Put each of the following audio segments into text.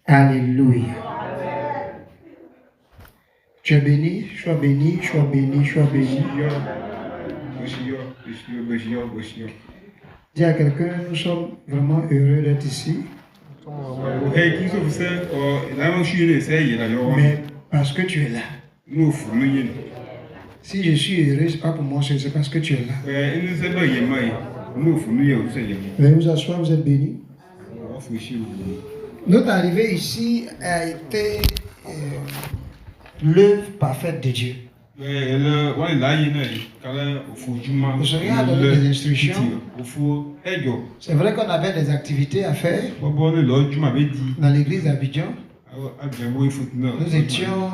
Alléluia. Tu es béni, sois béni, sois béni, sois béni. Dis à quelqu'un, nous sommes vraiment heureux d'être ici. Mais parce que tu es là. Si je suis heureux, ce n'est pas pour moi, c'est parce que tu es là. Veuillez vous asseoir, vous êtes bénis. Notre arrivée ici a été l'œuvre parfaite de Dieu. Le Seigneur a donné des instructions. C'est vrai qu'on avait des activités à faire dans l'église d'Abidjan. Nous étions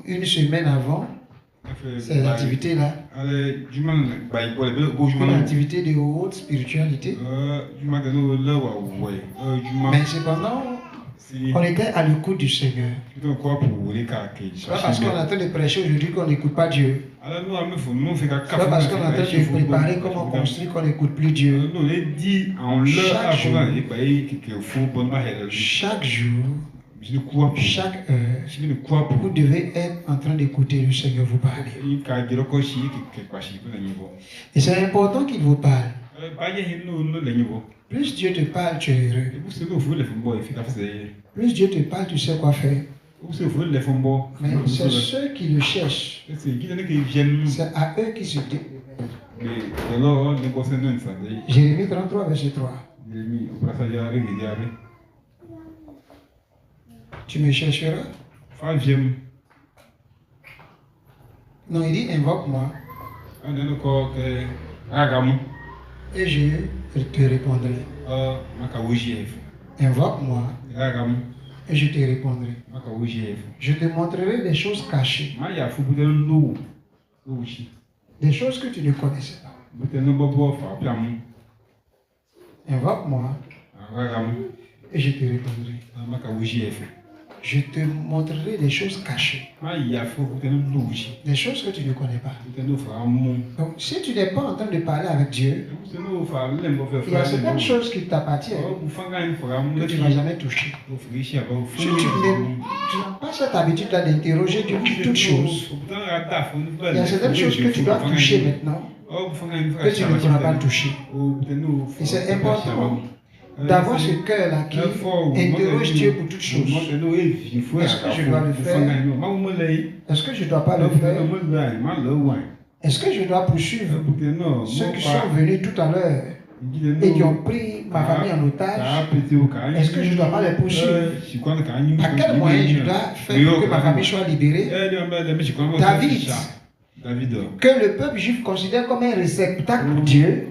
une semaine avant ces activités-là. Une activité de haute spiritualité. Mais cependant, on était à l'écoute du Seigneur. Ce n'est pas parce qu'on est en train de prêcher aujourd'hui qu'on n'écoute pas Dieu. Ce n'est pas parce qu'on est en train de préparer comment construire qu'on n'écoute plus Dieu. Chaque jour, chaque heure, vous devez être en train d'écouter le Seigneur vous parler. Et c'est important qu'il vous parle. Plus Dieu te parle, tu es heureux. Plus Dieu te parle, tu sais quoi faire. Mais c'est ceux qui le cherchent. C'est à eux qui se développent. Jérémie 33, verset 3. Tu me chercheras? Non, il dit invoque-moi. Et je te répondrai. Invoque-moi. Et je te répondrai. Je te montrerai des choses cachées. Des choses que tu ne connaissais pas. Invoque-moi. Et je te répondrai. Je te montrerai des choses cachées. Des choses que tu ne connais pas. Donc, si tu n'es pas en train de parler avec Dieu, il y a certaines choses qui t'appartiennent que tu ne vas jamais toucher. Si tu n'as pas cette habitude-là d'interroger Dieu sur toutes choses, il y a certaines choses que tu dois toucher maintenant que tu ne pourras pas toucher. Et c'est important d'avoir ce cœur-là qui interroge Dieu pour toutes choses. Est-ce que je dois le faire? Est-ce que je ne dois pas le faire? Est-ce que je dois poursuivre ceux qui sont venus tout à l'heure et qui ont pris ma famille en otage? Est-ce que je ne dois pas les poursuivre? À quel moyen je dois faire pour que ma famille soit libérée? David, que le peuple juif considère comme un réceptacle pour Dieu,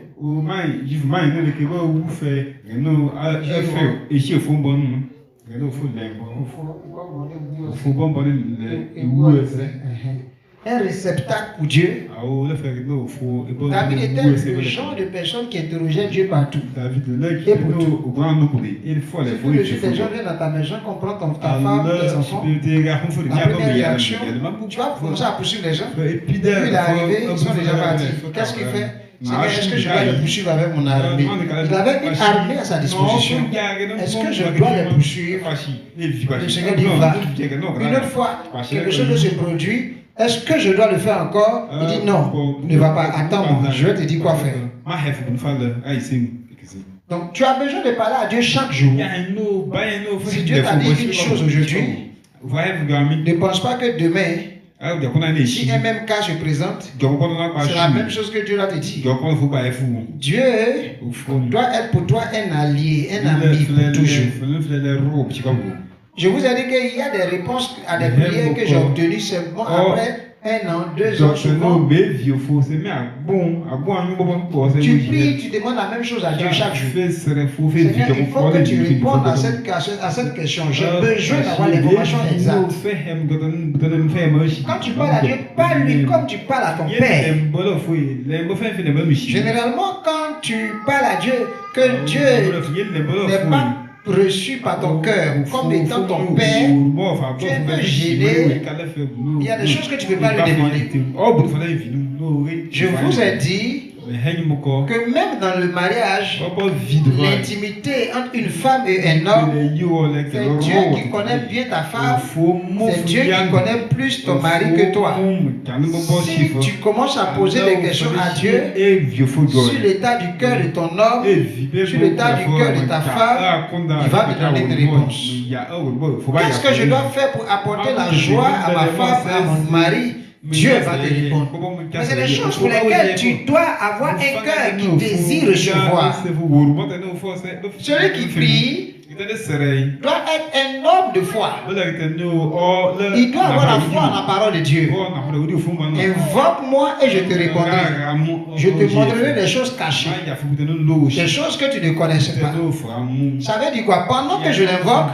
un réceptacle pour Dieu. David était le genre de personne qui interrogeait Dieu partout. Et pour tout. Si des gens viennent dans ta maison, comprends ta femme, tes enfants, la première réaction, tu vas commencer à poursuivre les gens. Puis il est arrivé, ils sont déjà partis. Qu'est-ce qu'il fait? Seigneur, est-ce que je dois les poursuivre avec mon armée? Il avait une armée à sa disposition. Est-ce que je dois les poursuivre? Le Seigneur dit va. Une autre fois, quelque chose se produit. Est-ce que je dois le faire encore? Il dit non, ne va pas. Attends-moi, je vais te dire quoi faire. Donc tu as besoin de parler à Dieu chaque jour. Si Dieu t'a dit une chose aujourd'hui, ne pense pas que demain, si un même cas se présente, c'est la même chose que Dieu doit te dire. Dieu doit être pour toi un allié, un ami pour toujours. Je vous ai dit qu'il y a des réponses à des prières que j'ai obtenues seulement après 1 an, 2 ans, souvent. Tu pries, tu demandes la même chose à Dieu chaque jour. Seigneur, il faut que tu répondes à cette question. J'ai besoin d'avoir l'information exacte. Quand tu parles à Dieu, parle-lui comme tu parles à ton Père. Généralement, quand tu parles à Dieu, que Dieu n'est pas reçu par ton cœur comme étant ton Père, tu es un peu gêné. Il y a des choses que tu ne peux pas lui demander. Je vous ai dit que même dans le mariage, l'intimité entre une femme et un homme, c'est Dieu qui connaît bien ta femme, c'est Dieu qui connaît plus ton mari que toi. Si tu commences à poser des questions à Dieu sur l'état du cœur de ton homme, sur l'état du cœur de ta femme, il va te donner une réponse. Qu'est-ce que je dois faire pour apporter la joie à ma femme, à mon mari? Dieu va te répondre. Mais c'est des choses pour lesquelles tu dois avoir un cœur qui désire recevoir. Celui qui prie doit être un homme de foi. Il doit avoir la foi en la parole de Dieu. Invoque-moi et je te répondrai. Je te montrerai des choses cachées, des choses que tu ne connaissais pas. Ça veut dire quoi? Pendant que je l'invoque,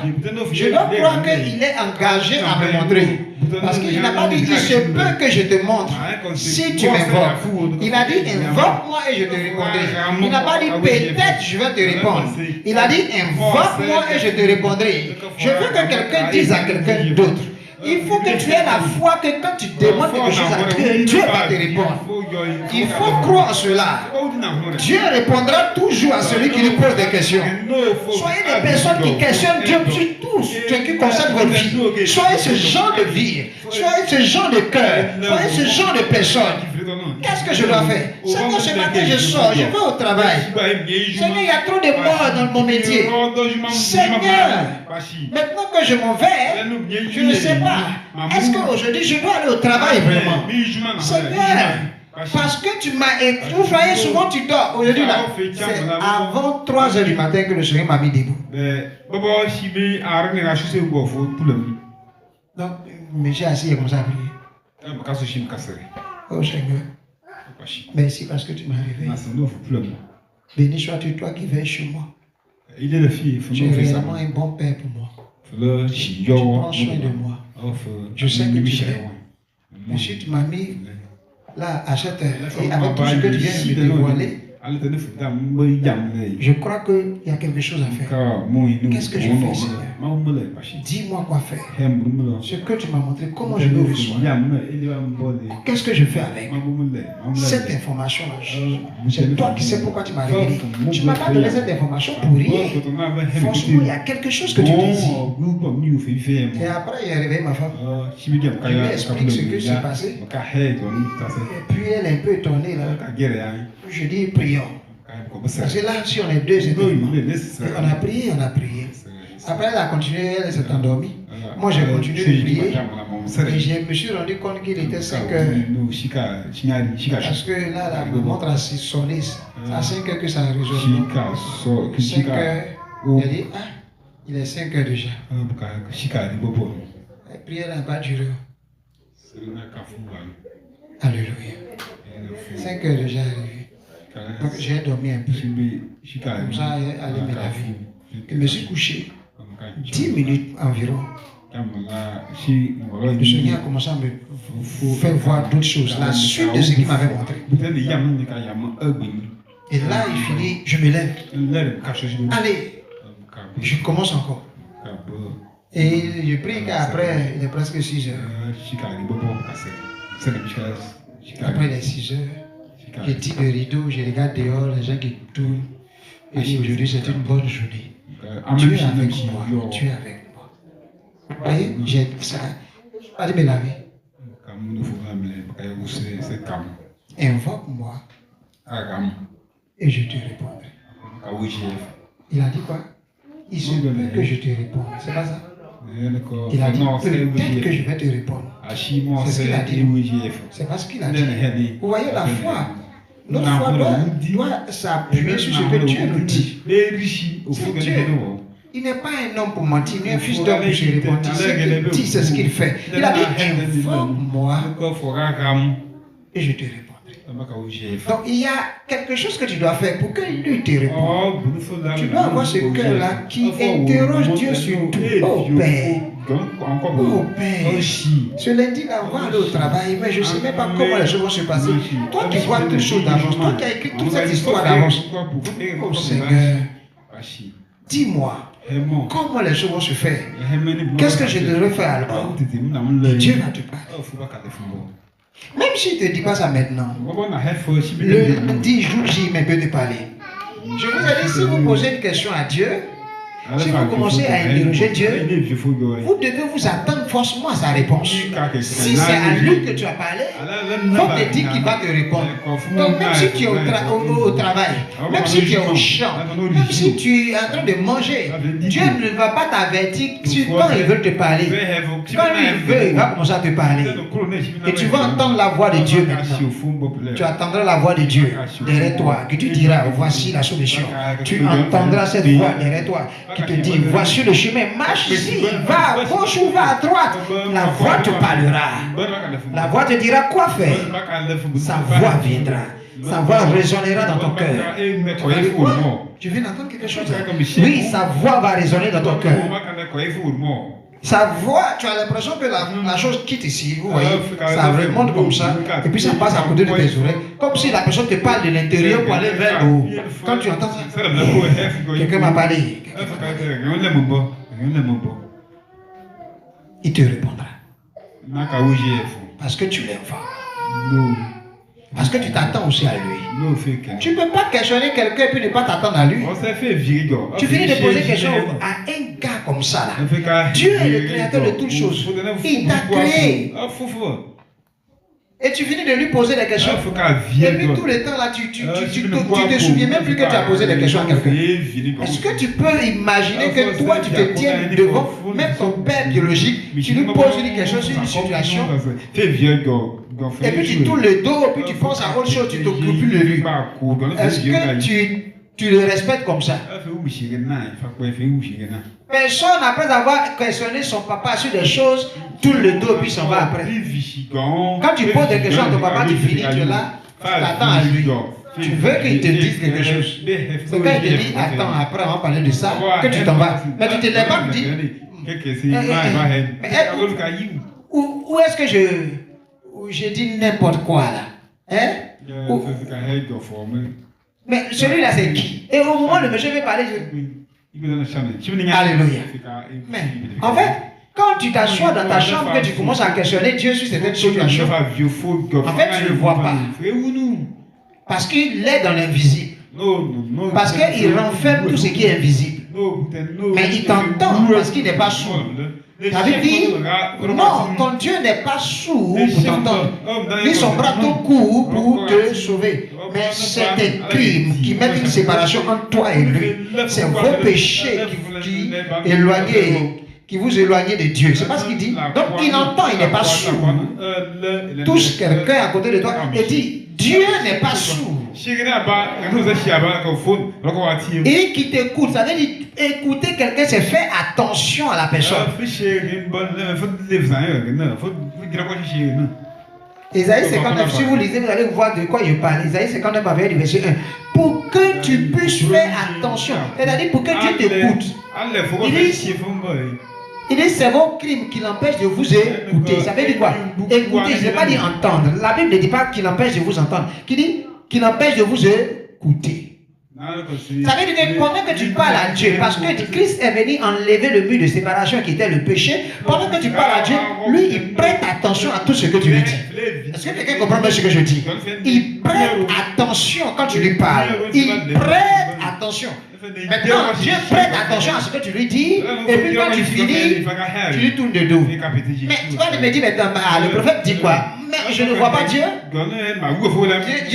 je dois croire qu'il est engagé à me montrer. Parce qu'il n'a pas dit il se peut que je te montre si tu m'invoques. Il a dit invoque-moi et je te répondrai. Il n'a pas dit peut-être je vais te répondre. Il a dit invoque-moi et je te répondrai. Je veux que quelqu'un dise à quelqu'un d'autre. Il faut que tu aies la foi que quand tu demandes quelque chose à Dieu, Dieu va te répondre. Il faut croire en cela. Dieu répondra toujours à celui qui lui pose des questions. Soyez des personnes qui questionnent Dieu sur tout ce qui concerne votre vie. Soyez ce genre de vie. Soyez ce genre de cœur. Soyez ce genre de personne. Qu'est-ce que je dois faire? Seigneur, ce matin je sors, je vais au travail. Seigneur, il y a trop de morts dans mon métier. Seigneur, maintenant que je m'en vais, je ne sais pas. Est-ce qu'aujourd'hui je dois aller au travail vraiment? Seigneur, parce que tu m'as écrit, vous voyez souvent tu dors. Aujourd'hui là, c'est avant 3 h du matin que le Seigneur m'a mis debout. Donc, monsieur assis et comme ça à prier. Oh Seigneur, merci parce que tu m'as réveillé. Béni sois-tu toi qui veilles sur moi. Tu es réellement un bon père pour moi. Tu prends soin de moi. Je sais que tu es. Mais si tu m'as mis là à cette heure et avec tout ce que tu viens de me dévoiler, je crois qu'il y a quelque chose à faire. Qu'est-ce que je fais, Seigneur? Dis-moi quoi faire. Ce que tu m'as montré, comment je le reçois. Qu'est-ce que je fais avec cette information-là? C'est toi qui sais pourquoi tu m'as révélé. Tu ne m'as pas donné cette information pour rien. Franchement, il y a quelque chose que tu dis. Et après, il a réveillé ma femme. Je lui explique ce qui s'est passé. Et puis elle est un peu étonnée là. Je dis prions. Parce que là, si on est deux, c'est on a prié, on a prié. Après, elle a continué, elle s'est endormie. Moi, j'ai continué de prier. Et je me suis rendu compte qu'il était 5 h. Parce que là, la montre a sonné. C'est à 5 h que ça a résolu. 5 h. Elle dit, ah, il est 5 h déjà. La prière n'a pas duré. Alléluia. 5 h déjà arrivé. Donc j'ai dormi un peu. Comme ça, aller me laver. Je me suis couché 10 minutes environ. Le Seigneur a commencé à me faire voir d'autres choses. La suite de ce qu'il m'avait montré. Et là, il finit, je me lève. Allez, je commence encore. Et je prie qu'après, il est presque 6 h. Après les 6 h, je tire le rideau, je regarde dehors, les gens qui tournent. Et dis aujourd'hui c'est une bonne journée. Tu es avec moi. Tu es avec moi. Vous voyez, j'ai ça. Allez me laver. Invoque-moi. Et je te répondrai. Il a dit quoi? Il se peut que je te réponde. C'est pas ça? Il a dit peut-être que je vais te répondre. C'est ce qu'il a dit. C'est pas ce qu'il a dit. Vous voyez la foi. Notre foi doit s'appuyer sur ce que Dieu nous dit. C'est Dieu. Il n'est pas un homme pour mentir, ni un fils d'homme pour se répondre. Ce qu'il dit, c'est ce qu'il fait. Il a dit invoque-moi et je te répondrai. Donc il y a quelque chose que tu dois faire pour que lui te réponde. Tu dois avoir ce cœur-là qui interroge Dieu sur tout. Oh Père. Oh Père, ce lundi-là, on va aller au travail, mais je ne sais même pas comment les choses vont se passer. Toi qui vois toutes choses d'avance, toi qui as écrit toute cette histoire d'avance. Oh Seigneur, dis-moi, comment les choses vont se faire? Qu'est-ce que je devrais faire alors? Dieu va te parler. Même s'il ne te dit pas ça maintenant, le 10 jours, il peut te parler. Je vous ai dit, si vous posez une question à Dieu, si vous commencez à interroger Dieu, vous devez vous attendre forcément à sa réponse. Si c'est à lui que tu as parlé, il faut te dire qu'il va te répondre. Donc même si tu es au travail, même si tu es au champ, même si tu es en train de manger, Dieu ne va pas t'avertir quand il veut te parler. Quand il veut, il va commencer à te parler. Et tu vas entendre la voix de Dieu maintenant. Tu attendras la voix de Dieu derrière toi, que tu diras, voici la solution. Tu entendras cette voix derrière toi qui te dit, voici le chemin, marche ici, va à gauche ou va à droite. La voix te parlera. La voix te dira quoi faire. Sa voix viendra. Sa voix résonnera dans ton cœur. Tu viens d'entendre quelque chose? Oui, sa voix va résonner dans ton cœur. Sa voix, tu as l'impression que la chose quitte ici, vous voyez, ça remonte comme ça, et puis ça passe à côté de tes oreilles, comme si la personne te parle de l'intérieur pour aller vers le haut. Quand tu entends ça, quelqu'un m'a parlé. Il te répondra. Parce que tu l'aimes fort. Parce que tu t'attends aussi à lui. Tu ne peux pas questionner quelqu'un et puis ne pas t'attendre à lui. Tu finis de poser question à un gars comme ça là. Dieu est le créateur de toutes choses. Il t'a créé. Et tu finis de lui poser des questions. Et puis tout le temps là, tu te souviens même plus que tu as posé des questions à quelqu'un. Est-ce que tu peux imaginer que toi tu te tiens devant même ton père biologique, tu lui poses une question sur une situation, et puis tu tournes le dos, puis tu penses à autre chose, tu t'occupes plus de lui. Est-ce que tu le respectes comme ça? Personne, après avoir questionné son papa sur des choses, tourne le dos puis s'en va après. Quand tu poses des questions à ton papa, tu finis, tu es là, tu t'attends à lui. Tu veux qu'il te dise quelque chose. C'est quand il te dit, attends, après on va parler de ça, que tu t'en vas. Mais tu te lèves pas, tu dis, où est-ce que je dis n'importe quoi là? Hein? Mais celui-là c'est qui? Et au moment où le monsieur veut parler, Alléluia. Mais en fait, quand tu t'assois dans ta chambre, que tu commences à questionner Dieu sur cette situation, en fait tu ne le vois pas. Parce qu'il est dans l'invisible. Parce qu'il renferme tout ce qui est invisible. Mais il t'entend parce qu'il n'est pas sourd. Ça veut dire, non, ton Dieu n'est pas sourd pour t'entendre. Ni son bras trop court pour te sauver. Mais c'est des crimes qui mettent une séparation entre toi et lui. C'est vos péchés qui vous éloignez de Dieu. C'est pas ce qu'il dit. Donc il entend, il n'est pas sourd. Touche quelqu'un à côté de toi et dit, Dieu n'est pas sourd. Et qui t'écoute, ça veut dire écouter quelqu'un, c'est faire attention à la personne. Isaïe 59, si vous lisez, vous allez voir de quoi il parle. Isaïe 59, verset 1. Pour que tu puisses faire attention, c'est-à-dire pour que Dieu t'écoute. Il dit c'est vos crimes qui l'empêchent de vous écouter. Ça veut dire quoi? Écouter, je ne vais pas dire entendre. La Bible ne dit pas qu'il empêche de vous entendre. Qui dit qu'il empêche de vous écouter. Ça veut dire que pendant que tu parles à Dieu, parce que Christ est venu enlever le mur de séparation qui était le péché, pendant que tu parles à Dieu, lui il prête attention à tout ce que tu lui dis. Est-ce que quelqu'un comprend bien ce que je dis? Il prête attention quand tu lui parles. Il prête attention. Maintenant, Dieu prête attention à ce que tu lui dis, et puis quand tu finis, tu lui tournes le dos. Mais tu vas me dire maintenant, le prophète dit quoi? Mais je ne vois pas Dieu. Je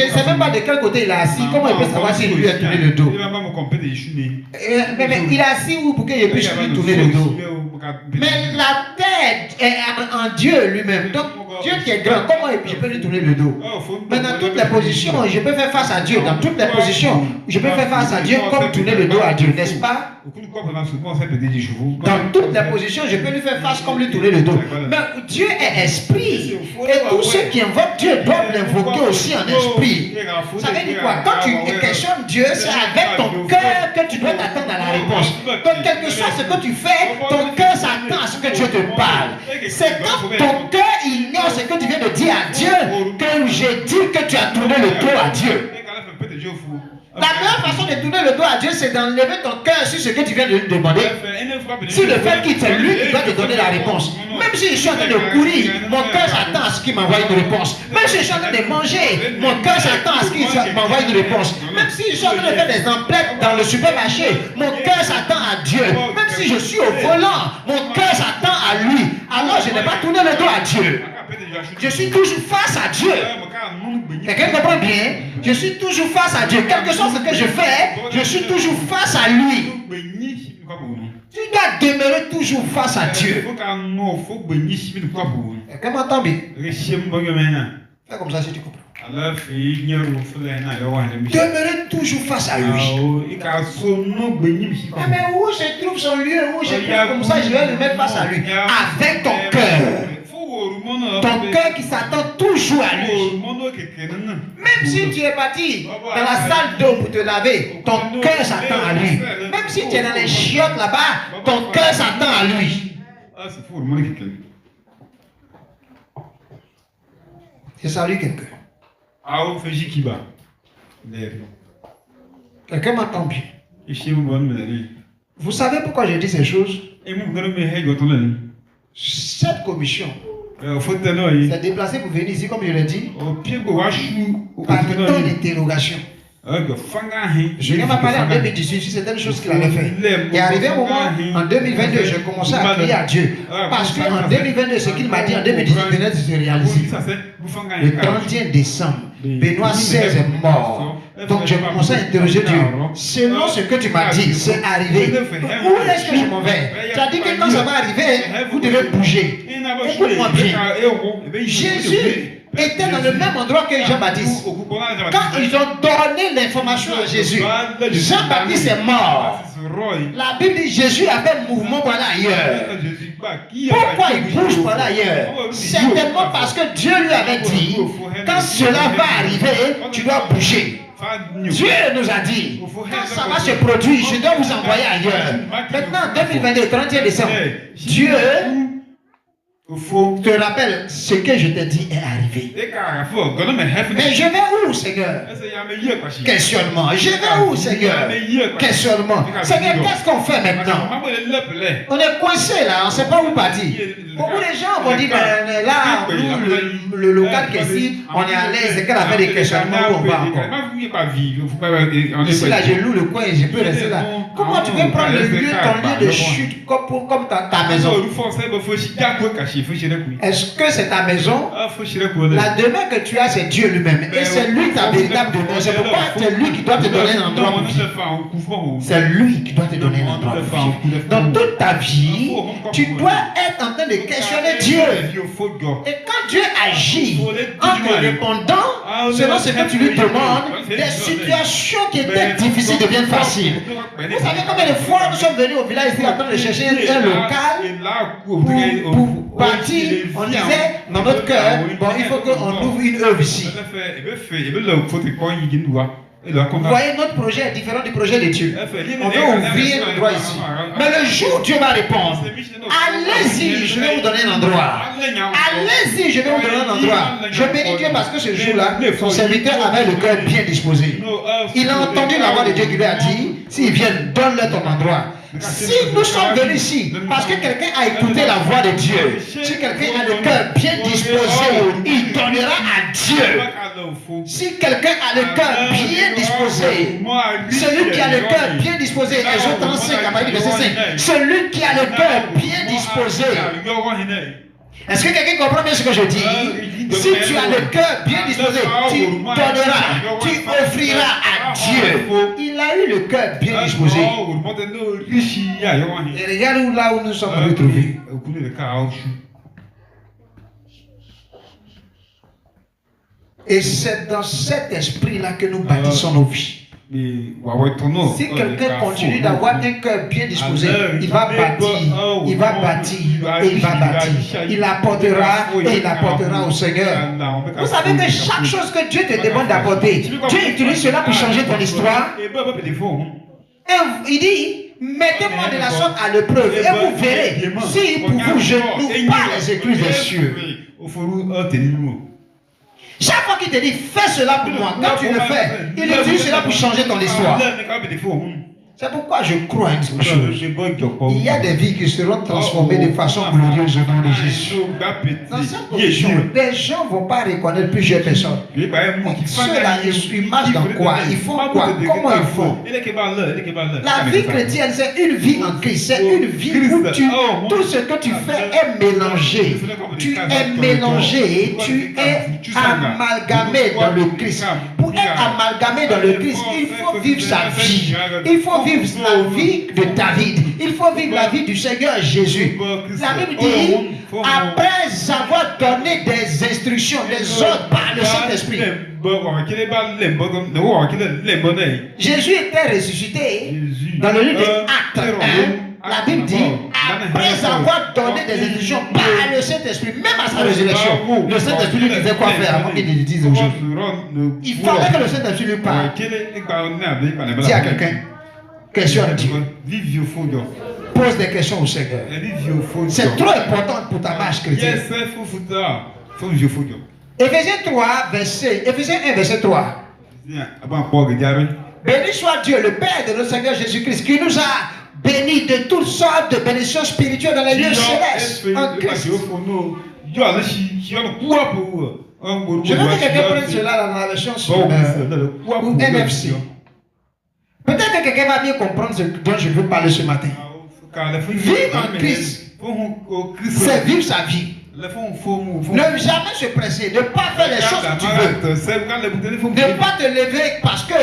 ne sais même pas de quel côté il est assis. Comment il peut savoir s'il lui a tourné le dos? Mais il est assis où pour qu'il puisse lui tourner le dos? Mais la tête est en Dieu lui-même. Donc, Dieu qui est grand, comment je peux lui tourner le dos? Mais dans toutes les positions, je peux faire face à Dieu. Dans toutes les positions, je peux faire face à Dieu comme tourner le dos à Dieu, n'est-ce pas? Dans toutes les positions, je peux lui faire face comme lui tourner le dos. Mais Dieu est esprit. Et tous ceux qui invoquent Dieu doivent l'invoquer aussi en esprit. Ça veut dire quoi? Quand tu questionnes Dieu, c'est avec ton cœur que tu dois t'attendre à la réponse. Donc, quel que soit ce que tu fais, ton cœur s'attend à ce que Dieu te parle. C'est quand ton cœur ignore ce que tu viens de dire à Dieu que j'ai dit que tu as tourné le dos à Dieu. La meilleure façon de tourner le dos à Dieu, c'est d'enlever ton cœur sur ce que tu viens de lui demander. Si le fait qu'il c'est lui qui doit te donner la réponse. Même si je suis en train de courir, mon cœur s'attend à ce qu'il m'envoie une réponse. Même si je suis en train de manger, mon cœur s'attend à ce qu'il m'envoie une réponse. Même si je suis en train de faire des emplettes dans le supermarché, mon cœur s'attend à Dieu. Même si je suis au volant, mon cœur s'attend à lui. Alors je n'ai pas tourné le dos à Dieu. Je suis toujours face à Dieu. Quelqu'un comprend bien? Je suis toujours face à Dieu. Quel que soit ce que je fais, je suis toujours face à lui. Tu dois demeurer toujours face à Dieu. Quelqu'un m'entend bien? Fais comme ça si tu comprends. Demeurer toujours face à lui. Ah, mais où se trouve son lieu? Où je trouve comme ça, je vais le mettre face à lui. Avec ton cœur. Ton cœur qui s'attend toujours à lui. Même si tu es parti dans la salle d'eau pour te laver, ton cœur s'attend à lui. Même si tu es dans les chiottes là-bas, ton cœur s'attend à lui. Je salue quelqu'un. Quelqu'un m'entend bien. Vous savez pourquoi je dis ces choses? Cette commission s'est déplacée pour venir ici, comme je l'ai dit, par le temps d'interrogation. Je n'ai pas parlé en 2018, c'était une chose qu'il avait fait. Et arrivé au moment, en 2022, j'ai commencé à prier à Dieu. Parce qu'en 2022, ce qu'il m'a dit en 2018 venait de se réaliser. Le 31 décembre, Benoît XVI est mort. Donc j'ai commencé à interroger Dieu. Selon ce que tu m'as dit, c'est arrivé. Où est-ce que je m'en vais? Tu as dit que quand ça va arriver, vous devez bouger. Écoute-moi bien. Jésus était dans le même endroit que Jean-Baptiste. Quand ils ont donné l'information à Jésus, Jean-Baptiste est mort. La Bible dit Jésus avait mouvement par là ailleurs. Pourquoi il bouge par là ailleurs? Certainement parce que Dieu lui avait dit, quand cela va arriver, tu dois bouger. Dieu nous a dit, quand ça va se produire, je dois vous envoyer ailleurs. Maintenant, en 2022, 31 décembre, Dieu te rappelle ce que je t'ai dit est arrivé. Mais je vais où, Seigneur? Questionnement. Je vais où, Seigneur? Questionnement. Seigneur, qu'est-ce qu'on fait maintenant? On est coincé là, on ne sait pas où partir. Beaucoup de gens vont dire, là, nous, le local qu'ici, on est à l'aise, c'est qu'elle a fait des questionnements où on va encore. Ici là, je loue le coin et je peux rester là. Comment tu peux prendre le lieu, ton lieu de chute comme ta maison? Est-ce que c'est ta maison? La demeure que tu as, c'est Dieu lui-même. Et c'est lui ta véritable demeure. C'est pourquoi c'est lui qui doit te donner un endroit pour vivre. C'est lui qui doit te donner un endroit pour vivre. Dans toute ta vie, tu dois être en train de questionner Dieu. Et quand Dieu agit en te répondant selon ce que tu lui demandes, des situations qui étaient difficiles deviennent faciles. Vous savez combien de fois nous sommes venus au village ici en train de chercher un local pour partir? On disait dans notre cœur, bon, il faut qu'on ouvre une œuvre ici. Vous voyez, notre projet est différent du projet de Dieu. On veut ouvrir un endroit ici. Mais le jour où Dieu va répondre, allez-y, je vais vous donner un endroit. Allez-y, je vais vous donner un endroit. Je bénis Dieu parce que ce jour-là, son serviteur avait le cœur bien disposé. Il a entendu la voix de Dieu qui lui a dit, s'ils viennent, donne-leur ton endroit. Si nous sommes venus ici, parce que quelqu'un a écouté la voix de Dieu, si quelqu'un a le cœur bien disposé, il donnera à Dieu. Si quelqu'un a le cœur bien disposé, celui qui a le cœur bien disposé, Exode 35, à partir du verset 5, celui qui a le cœur bien disposé. Est-ce que quelqu'un comprend bien ce que je dis? Si tu as le cœur bien disposé, tu donneras, tu offriras à Dieu. Il a eu le cœur bien disposé. Et regarde là où nous sommes retrouvés. Et c'est dans cet esprit-là que nous bâtissons nos vies. Si quelqu'un continue d'avoir un cœur bien disposé, il va bâtir et il va bâtir. Il apportera et il apportera au Seigneur. Vous savez que chaque chose que Dieu te demande d'apporter, Dieu utilise cela pour changer ton histoire. Et il dit, mettez-moi de la sorte à l'épreuve et vous verrez si pour vous je n'ouvre pas les écluses des cieux. Chaque fois qu'il te dit fais cela pour moi, quand tu le fais, il utilise cela pour changer ton histoire. C'est pourquoi je crois à une seule chose. Il y a des vies qui seront transformées de façon glorieuse au nom de Jésus. Dans cette condition, les gens ne vont pas reconnaître plusieurs personnes. Ceux-là, ils marchent dans quoi? Ils font quoi? Comment ils font? La vie chrétienne, c'est une vie en Christ. C'est une vie où tout ce que tu fais est mélangé. Tu es mélangé, tu es amalgamé dans le Christ. Pour être amalgamé dans le Christ, il faut vivre sa vie. Il faut vivre la vie de David. Il faut vivre la vie du Seigneur Jésus. La Bible dit, après avoir donné des instructions, des ordres par le Saint-Esprit, Jésus était ressuscité dans le livre des Actes 1. La Bible dit, après avoir donné des instructions par le Saint-Esprit, même à sa résurrection, le Saint-Esprit lui disait quoi faire avant qu'il ne le dise aux gens. Il fallait que le Saint-Esprit lui parle. Dis à quelqu'un, question à Dieu. Pose des questions au Seigneur. C'est trop important pour ta marche chrétienne. Éphésiens 1, verset 3. Béni soit Dieu, le Père de notre Seigneur Jésus-Christ, qui nous a bénis de toutes sortes de bénédictions spirituelles dans les lieux célestes en Christ. Je veux que quelqu'un prenne cela dans la version ou NFC. Peut-être que quelqu'un va bien comprendre ce dont je veux parler ce matin. Vivre en Christ, c'est vivre sa vie. Ne jamais se presser, ne pas faire les choses que tu veux. Ne pas te lever parce que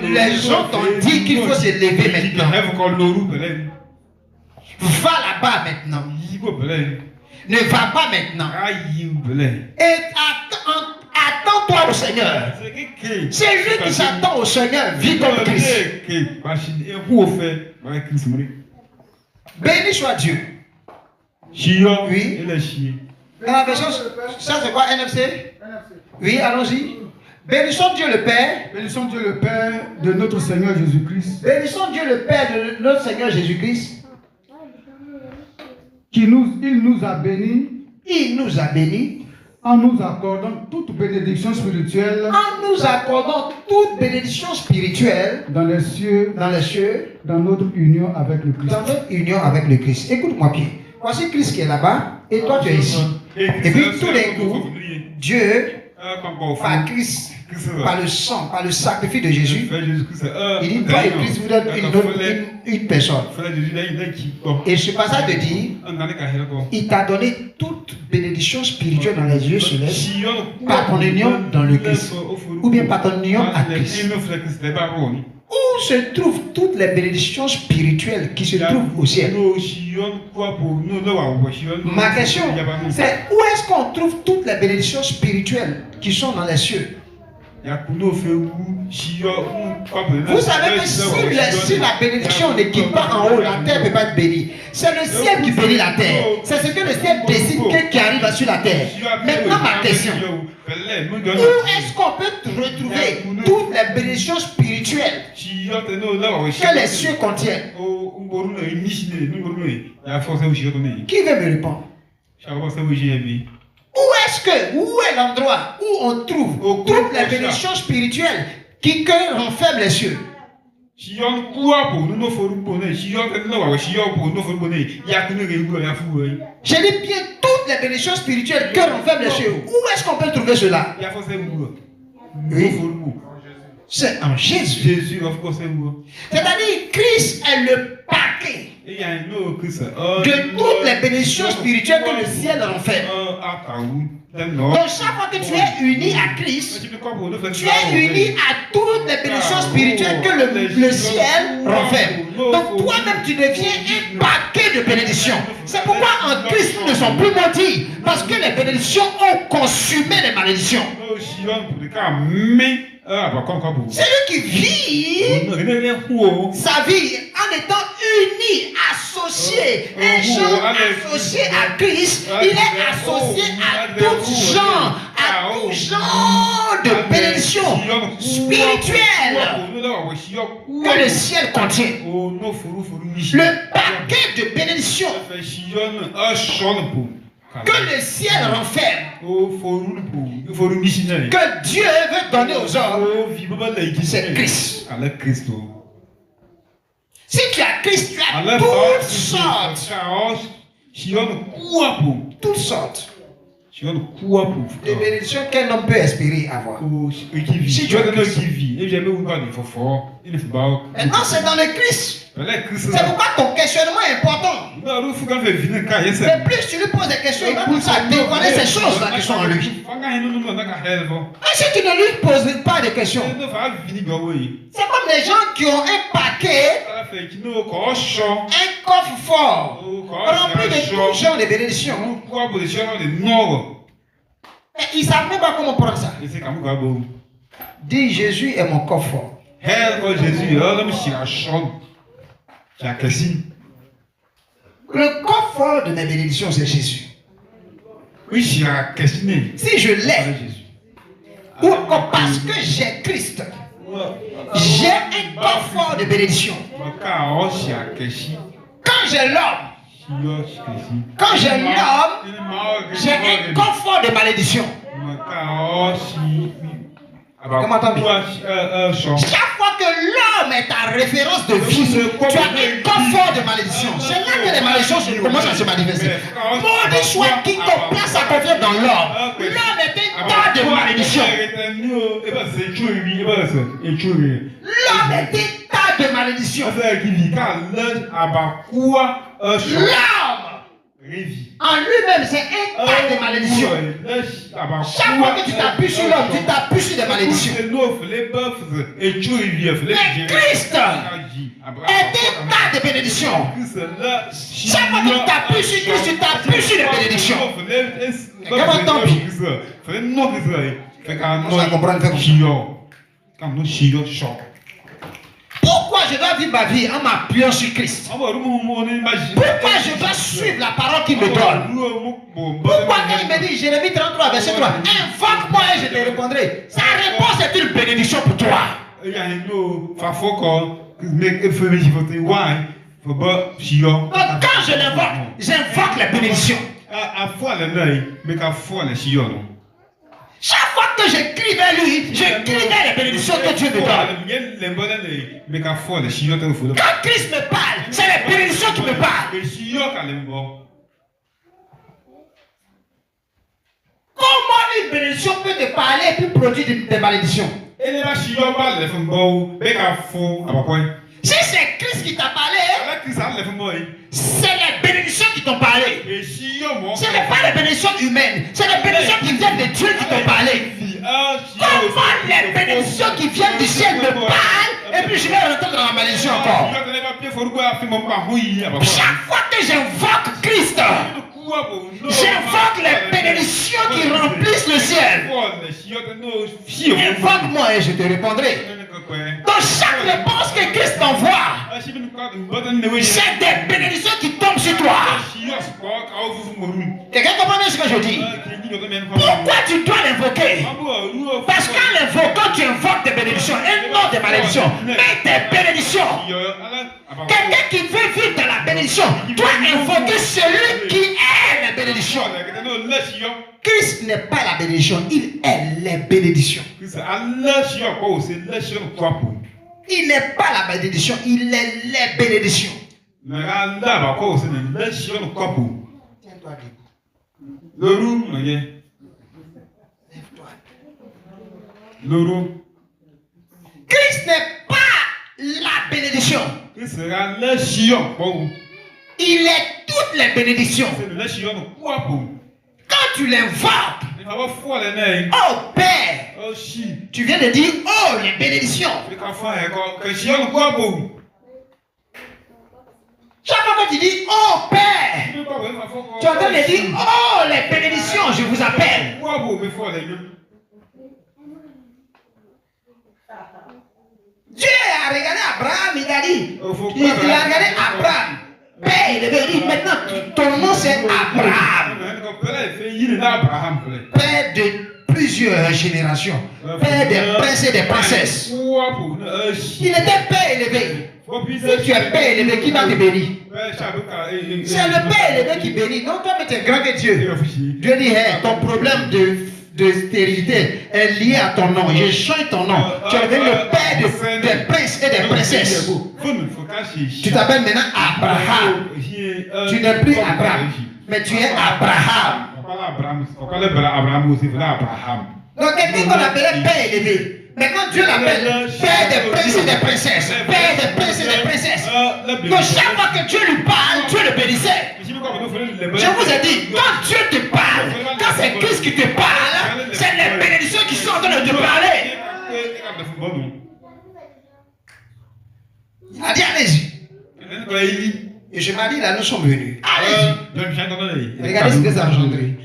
les gens t'ont dit qu'il faut se lever maintenant. Va là-bas maintenant. Ne va pas maintenant. Et attends-toi au Seigneur. C'est lui qui s'attend au Seigneur. Vis comme Christ. Béni soit Dieu. Oui. Dans la version, ça c'est quoi, NFC? Oui, allons-y. Bénissons Dieu le Père. Bénissons Dieu le Père de notre Seigneur Jésus-Christ. Bénissons Dieu le Père de notre Seigneur Jésus-Christ. Il nous a bénis. Il nous a bénis. En nous accordant toute bénédiction spirituelle. En nous accordant toute bénédiction spirituelle. Dans les cieux. Dans les cieux. Dans notre union avec le Christ. Dans notre union avec le Christ. Écoute-moi bien. Voici Christ qui est là-bas. Et toi tu es ici. Et puis tout d'un coup, Dieu, par Christ, par le sang, par le sacrifice de Jésus, il dit, toi et Christ, vous êtes une personne. Et ce passage te dit, il t'a donné toute bénédiction spirituelle dans les lieux célestes, par ton union dans le Christ, ou bien par ton union à Christ. Où se trouvent toutes les bénédictions spirituelles qui se trouvent au ciel? Ma question, c'est où est-ce qu'on trouve toutes les bénédictions spirituelles qui sont dans les cieux? Vous savez que si la bénédiction ne quitte pas en haut, la terre ne peut pas être bénie. C'est le ciel qui bénit la terre. C'est ce que le ciel décide qui arrive sur la terre. Maintenant, ma question, où est-ce qu'on peut retrouver toutes les bénédictions spirituelles que les cieux contiennent? Qui veut me répondre? Où est l'endroit où on trouve toutes les bénédictions spirituelles qui renferment les cieux? Je dis bien toutes les bénédictions spirituelles que renferment les cieux. Où est-ce qu'on peut trouver cela? Oui. C'est en Jésus. C'est-à-dire Christ est le paquet de toutes les bénédictions spirituelles que le ciel renferme. Donc chaque fois que tu es uni à Christ, tu es uni à toutes les bénédictions spirituelles que le ciel renferme. Donc toi-même tu deviens un paquet de bénédictions. C'est pourquoi en Christ nous ne sommes plus maudits, parce que les bénédictions ont consumé les malédictions. C'est lui qui vit sa vie en étant uni, associé, un genre associé à Christ. Il est associé à tout genre de bénédictions spirituelles que le ciel contient. Le paquet de bénédictions que le ciel renferme, que Dieu veut donner aux hommes, c'est Christ. Si tu as Christ, tu as toutes sortes. Toutes sortes de bénédictions qu'un homme peut espérer avoir. Si tu as Christ. Maintenant, c'est dans le Christ. C'est pourquoi ton questionnement est important. Mais plus tu lui poses des questions, il va commencer à dévoiler ces choses-là qui sont en lui. Mais si tu ne lui poses pas de questions, c'est comme les gens qui ont un paquet, un coffre fort, rempli de tout genre de bénédictions. Et ils ne savent même pas comment prendre ça. Dis, Jésus est mon coffre fort. Le coffre fort de mes bénédictions, c'est Jésus. Si je l'ai, ou parce que j'ai Christ, j'ai un coffre fort de bénédictions. Quand j'ai l'homme, j'ai un coffre fort de malédiction. Chaque fois que l'homme est ta référence de vie, tu as un confort de malédiction. C'est là que les malédictions commencent à se manifester. Maudit soit quiconque place sa confiance dans l'homme. L'homme est un tas de malédiction. L'homme est un tas de malédiction. L'homme en lui-même, c'est un tas de malédiction. Chaque fois que tu t'appuies sur l'homme, tu t'appuies sur des malédictions. Mais Christ est un tas de bénédictions. Chaque fois que tu t'appuies sur Christ, tu t'appuies sur des bénédictions. Comment tant pis? Pourquoi je dois vivre ma vie en m'appuyant sur Christ? Pourquoi je dois suivre la parole qu'il me donne? Pourquoi quand il me dit, Jérémie 33, verset 3, invoque-moi et je te répondrai. Sa réponse est une bénédiction pour toi. Donc quand je l'invoque, j'invoque la bénédiction. Chaque fois que je crie vers lui, je crie vers les bénédictions que Dieu me donne. Quand Christ me parle, c'est les bénédictions qui me parlent. Comment une bénédiction peut te parler et puis produire des malédictions? Si c'est Christ qui t'a parlé, c'est les bénédictions qui t'ont parlé. Ce n'est pas les bénédictions humaines, c'est les bénédictions qui viennent de Dieu qui t'ont parlé. Comment les bénédictions qui viennent du ciel me parlent et puis je vais rentrer dans la malédiction encore? Chaque fois que j'invoque Christ, j'invoque les bénédictions qui remplissent le ciel. Invoque-moi et je te répondrai. Donc chaque réponse que Christ t'envoie, c'est des bénédictions qui tombent sur toi. Quelqu'un comprend ce que je dis? Pourquoi tu dois l'invoquer? Parce qu'en l'invoquant, tu invoques des bénédictions et non des malédictions, mais des bénédictions. Quelqu'un qui veut vivre dans la bénédiction doit invoquer celui qui est la bénédiction. Christ n'est pas la bénédiction, il est les bénédictions. Il n'est pas la bénédiction, il est les bénédictions. Tiens-toi debout. Lève-toi. Christ n'est pas la bénédiction. Il est toutes les bénédictions. Quand tu l'invoques, oh Père, tu viens de dire oh les bénédictions. Chaque fois que tu dis oh Père, tu es en train de dire oh les bénédictions, je vous appelle. Dieu a regardé Abraham, il a dit, il a regardé Abraham, Père, il avait dit maintenant ton nom c'est Abraham. Père de plusieurs générations, père des princes et des princesses. Il était père élevé. Si tu es père élevé, qui va te bénir? C'est le père élevé qui bénit. Non, toi, mais tu es grand que Dieu. Dieu dit, hey, ton problème de stérilité est lié à ton nom. Je change ton nom. Tu es devenu le père des princes et des princesses. Tu t'appelles maintenant Abraham. Tu n'es plus Abraham, mais tu es Abraham. Donc quelqu'un qu'on appelait père élevé. Mais quand Dieu l'appelle père des princes et des princesses, père des princes et des princesses, donc chaque fois que Dieu lui parle, Dieu le bénissait. Je vous ai dit, quand Dieu te parle, quand c'est Christ qui te parle, c'est les bénédictions qui sont en train de te parler. Il a dit allez-y. Et je m'ai dit là, nous sommes venus. Allez-y. Regardez ce que ça a engendré.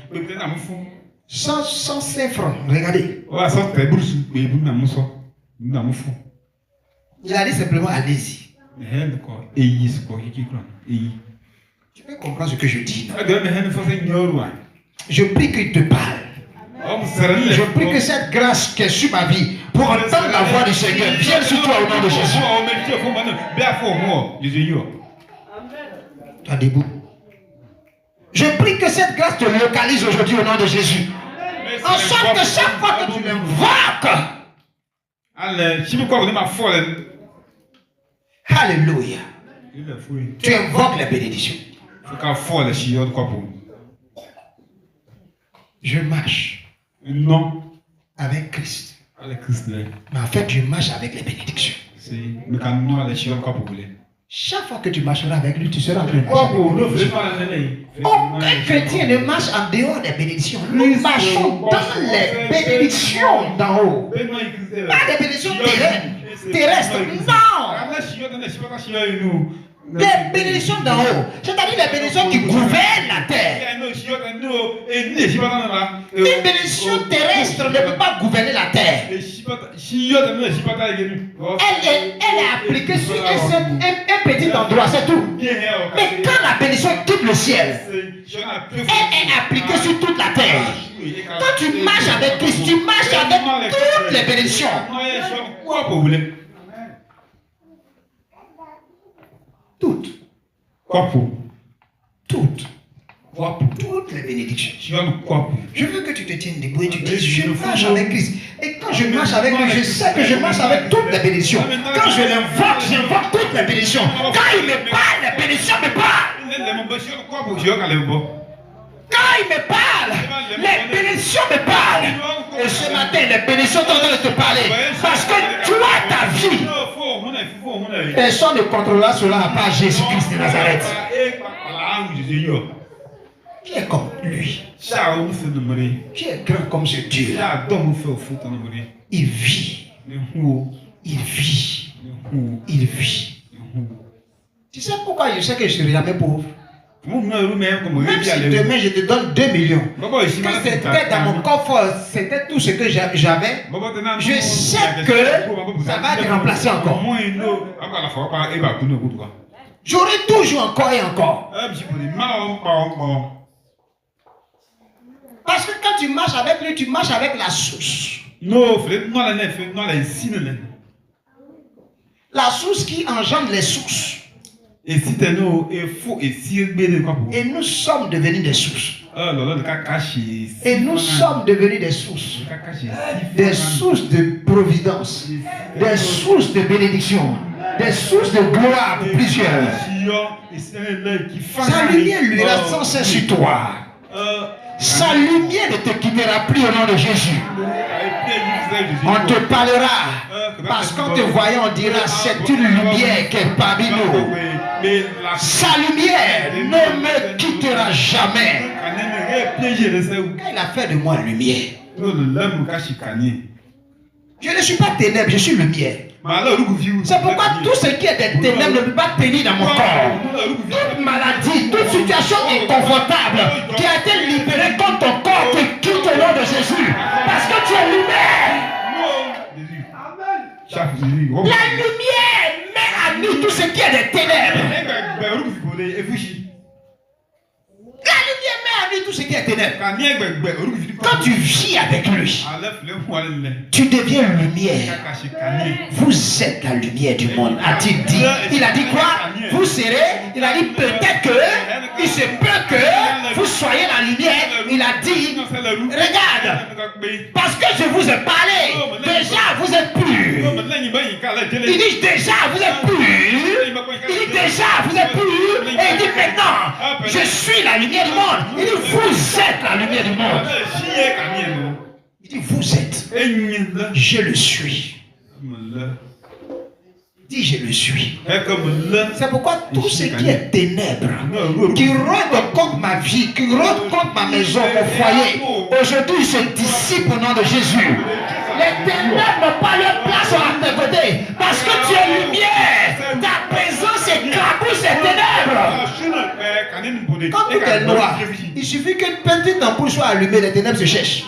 105 francs, regardez. Il a dit simplement allez-y. Tu peux comprendre ce que je dis. Je prie qu'il te parle. Je prie que cette grâce qui est sur ma vie pour entendre la voix du Seigneur vienne sur toi au nom de Jésus. Toi debout. Je prie que cette grâce te localise aujourd'hui au nom de Jésus. En sorte que chaque fois que tu l'invoques, alléluia, tu invoques la bénédiction. Je marche avec Christ. Mais en fait, je marche avec les bénédictions. Chaque fois que tu marcheras avec lui, tu seras en train de marcher. Aucun chrétien ne marche en dehors des bénédictions. Nous marchons dans les bénédictions d'en haut. Pas des bénédictions terrestres. Non. Les bénédictions d'en haut. C'est-à-dire les bénédictions qui gouvernent la terre. Une bénédiction terrestre ne peut pas gouverner la terre. Elle est appliquée sur un petit endroit, c'est tout. Mais quand la bénédiction quitte le ciel, elle est appliquée sur toute la terre. Quand tu marches avec Christ, tu marches avec toutes les bénédictions. Toutes. Toutes les bénédictions. Je veux que tu te tiennes debout et tu dises, je marche avec Christ. Et quand je marche avec lui, je sais que je marche avec toutes les bénédictions. Quand je l'invoque, j'invoque toutes les bénédictions. Quand il me parle, les bénédictions me parlent. Quand il me parle, les bénédictions me parlent. Et ce matin, les bénédictions sont en train de te parler. Parce que toi, ta vie, personne ne contrôlera cela à part Jésus-Christ de Nazareth. Qui est comme lui? Qui est grand comme ce Dieu? Il vit. Il vit. Il vit. Tu sais pourquoi je sais que je ne serai jamais pauvre? Même si demain je te donne 2 millions, que c'était dans mon coffre, c'était tout ce que j'avais, je sais que ça va être remplacé encore. J'aurai toujours encore et encore. Parce que quand tu marches avec lui, tu marches avec la source. La source qui engendre les sources. Et nous sommes devenus des sources. Et nous sommes devenus des sources. Des sources de providence. Des sources de bénédiction. Des sources de gloire pour plusieurs. Sa lumière luira sans cesse sur toi. Sa lumière ne te quittera plus au nom de Jésus. On te parlera. Parce qu'en te voyant, on dira c'est une lumière qui est parmi nous. Sa lumière ne me quittera jamais. Il a fait de moi lumière. Je ne suis pas ténèbres, je suis lumière. C'est pourquoi tout ce qui est des ténèbres ne peut pas tenir dans mon corps. Toute maladie, toute situation inconfortable qui a été libérée contre ton corps te quitte au nom de Jésus. Parce que tu es lumière. La lumière met à nu tout ce qui est des ténèbres. La lumière met à nu tout ce qui qui est ténèbres. Quand tu vis avec lui, tu deviens lumière. Vous êtes la lumière du monde, a-t-il dit. Il a dit quoi? Vous serez, il a dit peut-être que, il se peut que vous soyez la lumière. Il a dit, regarde, parce que je vous ai parlé, déjà vous êtes purs. Il dit déjà vous êtes purs. Il dit déjà vous êtes purs. Et il dit maintenant, je suis la lumière du monde. Il dit vous êtes la lumière du monde. Il dit vous êtes. Je le suis. Dit je le suis. C'est pourquoi tout ce qui est ténèbres, qui rôde contre ma vie, qui rôde contre ma maison, mon foyer, aujourd'hui se dissipe au nom de Jésus. Les ténèbres n'ont pas leur place à tes côtés, parce que tu es lumière. Ta présence éclabousse ces ténèbres. Quand tout est noir, il suffit qu'une petite ampoule soit allumée, les ténèbres se cherchent.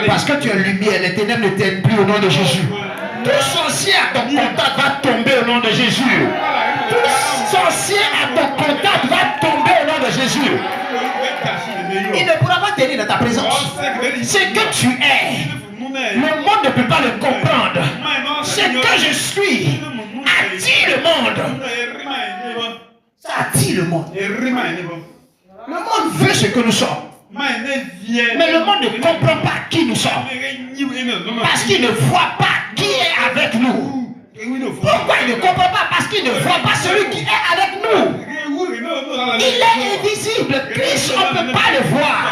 Parce que tu es lumière, les ténèbres ne t'aident plus au nom de Jésus. Tout sorcier à ton contact va tomber au nom de Jésus. Tout sorcier à ton contact va tomber au nom de Jésus. Il ne pourra pas tenir dans ta présence. Ce que tu es, le monde ne peut pas le comprendre. Ce que je suis attire le monde. Ça attire le monde. Le monde veut ce que nous sommes. Mais le monde ne comprend pas qui nous sommes. Parce qu'il ne voit pas qui est avec nous. Pourquoi il ne comprend pas? Parce qu'il ne voit pas celui qui est avec nous. Il est invisible. Christ, on ne peut pas le voir.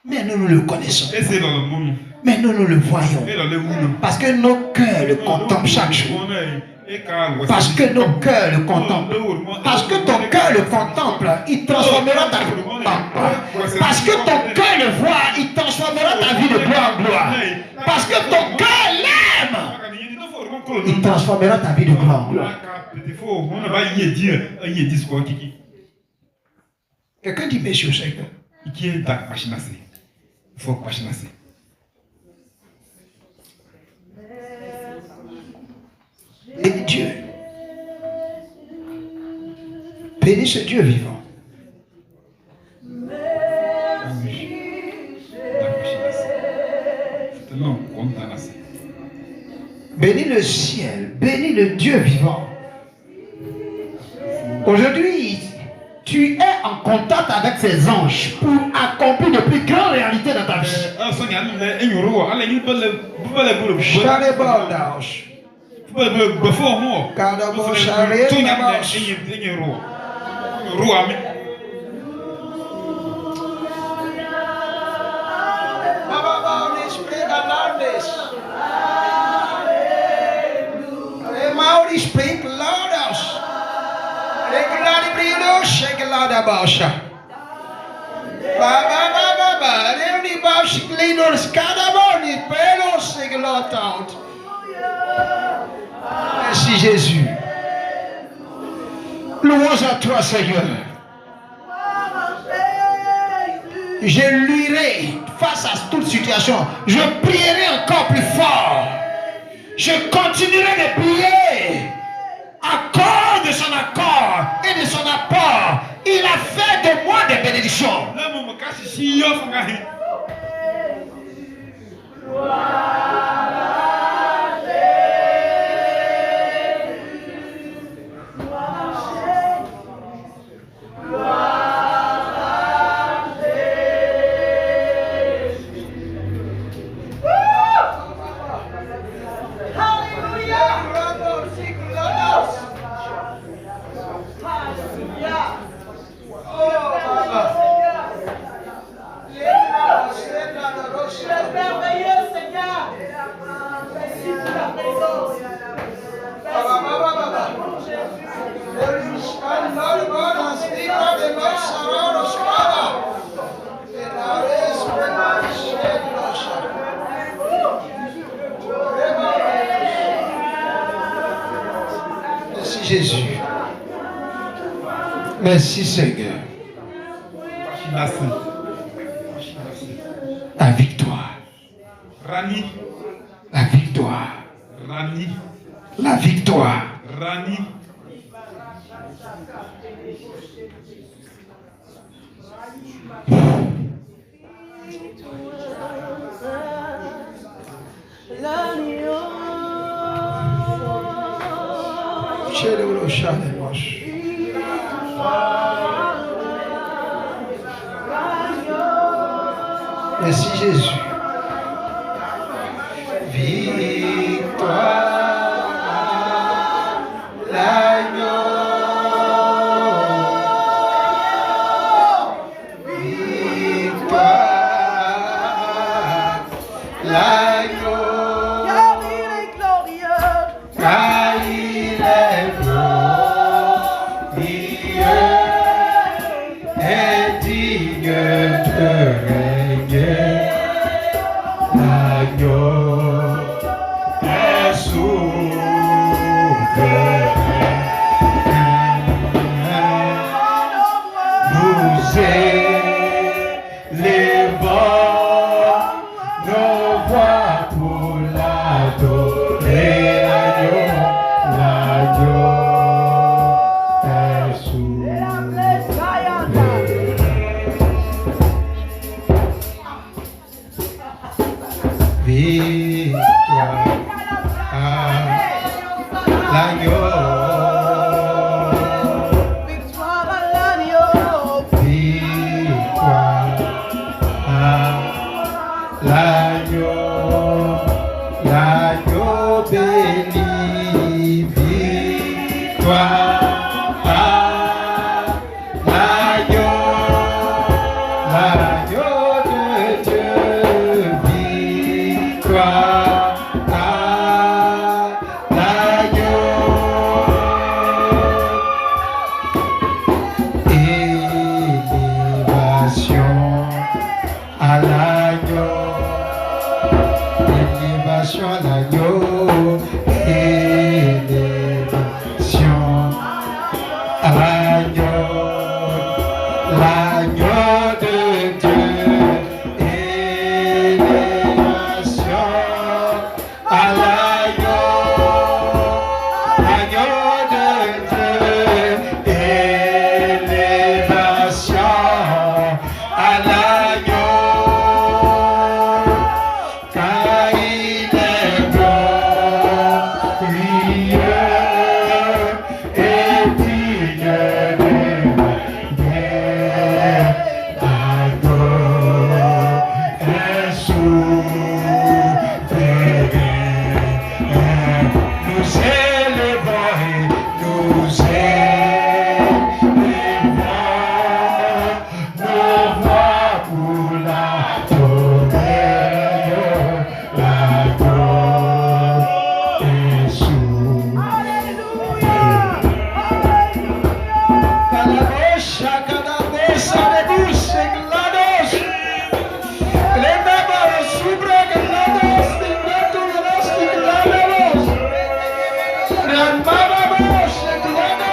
Mais nous le connaissons. Mais nous le voyons. Parce que nos cœurs le contemplent chaque jour. Parce que nos cœurs le contemplent. Parce que ton cœur le contemple, il transformera ta vie. Parce que ton cœur le voit, il transformera ta vie de gloire en gloire. Parce que ton cœur l'aime, il transformera ta vie de gloire en gloire. Quelqu'un dit monsieur Seigneur. Bénis Dieu. Bénis ce Dieu vivant. Bénis le ciel. Bénis le Dieu vivant. Aujourd'hui, tu es en contact avec ces anges pour accomplir de plus grandes réalités dans ta vie. Speak loud. Shake it loud about you. Merci Jésus. Louange à toi Seigneur. Je luirai face à toute situation. Je prierai encore plus fort. Je continuerai de prier à cause de son accord et de son apport. Il a fait de moi des bénédictions. Merci Jésus. Merci Seigneur. La victoire. La victoire. La victoire. Merci Jésus. Victoire, l'agneau. Victoire, l'agneau. Car il est glorieux. Car il est glorieux et digne de régner. L'agneau est souverain. Nous élevons nos voix pour l'adorer. L'agneau est souverain. Victoire à l'agneau. Victoire à l'agneau. Victoire à l'agneau. L'agneau béni. Victoire à l'agneau. L'agneau de Dieu. Victoire à l'agneau. Élévation à l'agneau. Élévation à l'agneau. Élévation à l'agneau. L'agneau de Dieu. Élévation à l'agneau. L'agneau de Dieu. Élévation à l'agneau. Car il est glorieux et digne de régner. L'agneau est souverain. Nous élevons et nous élevons nos voix pour l'adorer. L'agneau est souverain. Kalabosha, kalabosha, rebushe, glados. Lendabara, subra, glados, glados, glados. Rambababosha, glados.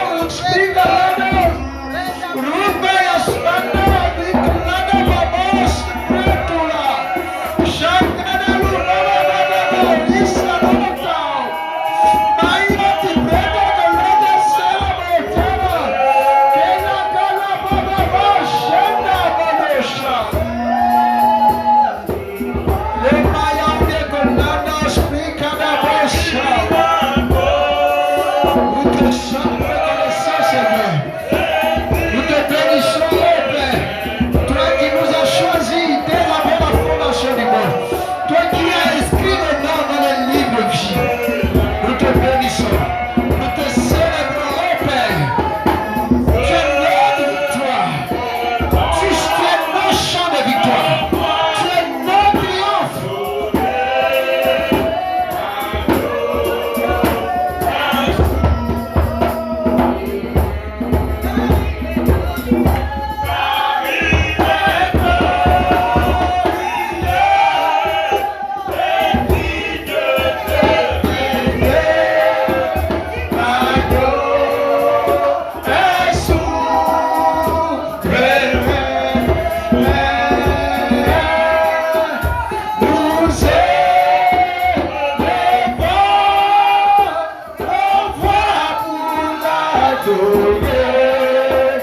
adoré,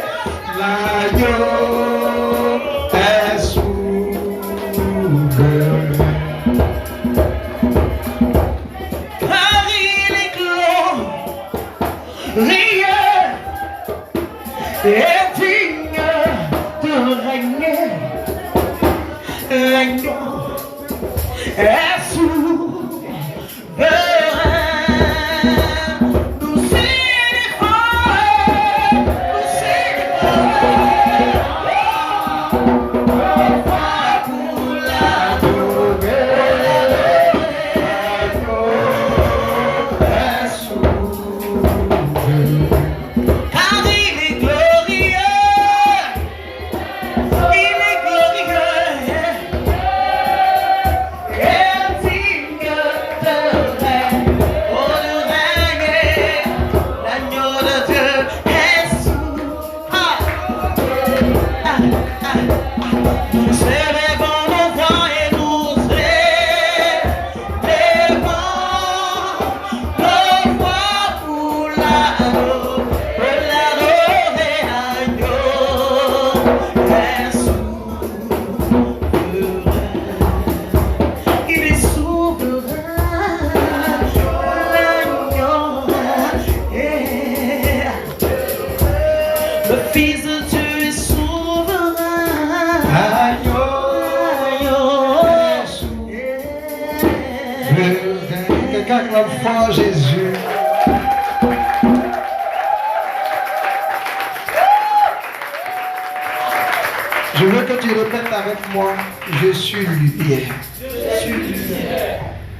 l'agneau est souverain. Car il est glorieux et digne de régner. L'agneau est souverain. Nous célébrons, nous célébrons. Pour l'adorer, l'agneau est souverain. Car il est glorieux, il est glorieux et digne de règne. Oh, de règne, l'agneau de Dieu est souverain. Nous célébrons nos voix et nous célébrons nos voix pour l'adorer, l'agneau est souverain. Il est souverain, l'agneau est. Le Fils de Dieu est souverain. Agneau L'agneau souverain. Quelqu'un clame fort Jésus. Je veux que tu répètes avec moi, je suis lumière.